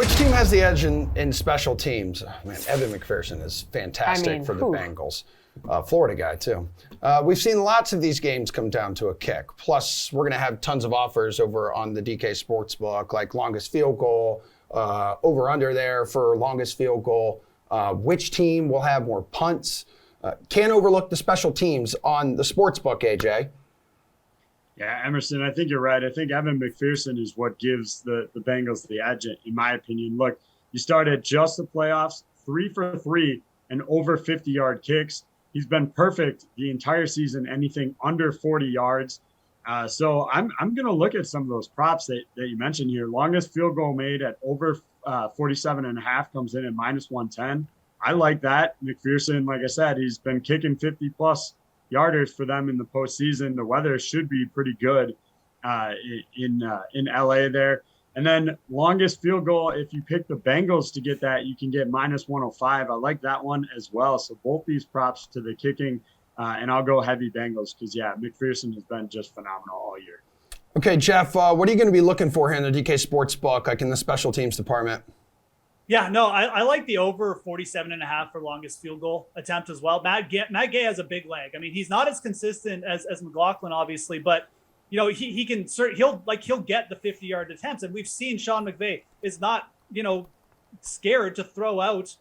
Which team has the edge in special teams? Man, Evan McPherson is fantastic for the Bengals. Florida guy, too. We've seen lots of these games come down to a kick. Plus, we're going to have tons of offers over on the DK Sportsbook, like longest field goal, over-under there for longest field goal. Which team will have more punts? Can't overlook the special teams on the Sportsbook, AJ. Yeah, Emerson, I think you're right. I think Evan McPherson is what gives the Bengals the edge, in my opinion. Look, you started just the playoffs, 3 for 3 and over 50-yard kicks. He's been perfect the entire season, anything under 40 yards. So I'm going to look at some of those props that you mentioned here. Longest field goal made at over 47.5 comes in at -110. I like that. McPherson, like I said, he's been kicking 50-plus yarders for them in the postseason. The weather should be pretty good in LA there. And then longest field goal, if you pick the Bengals to get that, you can get -105. I like that one as well. So both these props to the kicking, and I'll go heavy Bengals because, yeah, McPherson has been just phenomenal all year. Okay, Geoff, what are you going to be looking for here in the DK Sportsbook, like in the special teams department? Yeah, no, I like the over 47.5 for longest field goal attempt as well. Matt Gay has a big leg. I mean, he's not as consistent as McLaughlin, obviously, but you know, he'll get the 50-yard attempts, and we've seen Sean McVay is not scared to throw out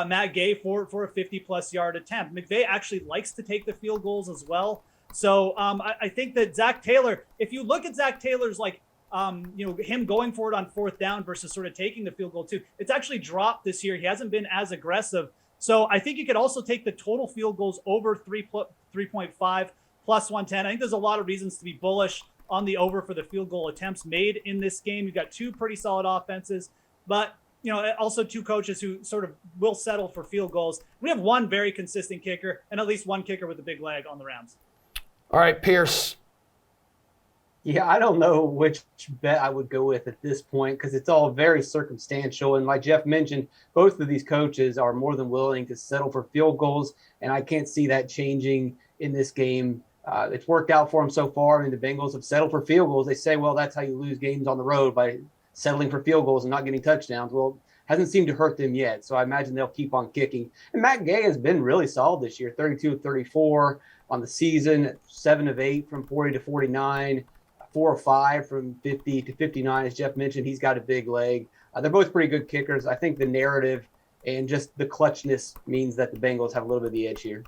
Matt Gay for a 50-plus yard attempt. McVay actually likes to take the field goals as well. So I think that Zach Taylor, if you look at Zach Taylor's him going for it on fourth down versus sort of taking the field goal too, it's actually dropped this year. He hasn't been as aggressive. So I think you could also take the total field goals over 3.5 plus 110. I think there's a lot of reasons to be bullish on the over for the field goal attempts made in this game. You've got two pretty solid offenses, but also two coaches who sort of will settle for field goals. We have one very consistent kicker and at least one kicker with a big leg on the Rams. All right, Pearce. Yeah, I don't know which bet I would go with at this point because it's all very circumstantial. And like Geoff mentioned, both of these coaches are more than willing to settle for field goals, and I can't see that changing in this game. It's worked out for them so far. I mean, the Bengals have settled for field goals. They say, well, that's how you lose games on the road, by settling for field goals and not getting touchdowns. Well, hasn't seemed to hurt them yet, so I imagine they'll keep on kicking. And Matt Gay has been really solid this year, 32 of 34 on the season, 7 of 8 from 40 to 49. 4 or 5 from 50 to 59. As Geoff mentioned, he's got a big leg. They're both pretty good kickers. I think the narrative and just the clutchness means that the Bengals have a little bit of the edge here.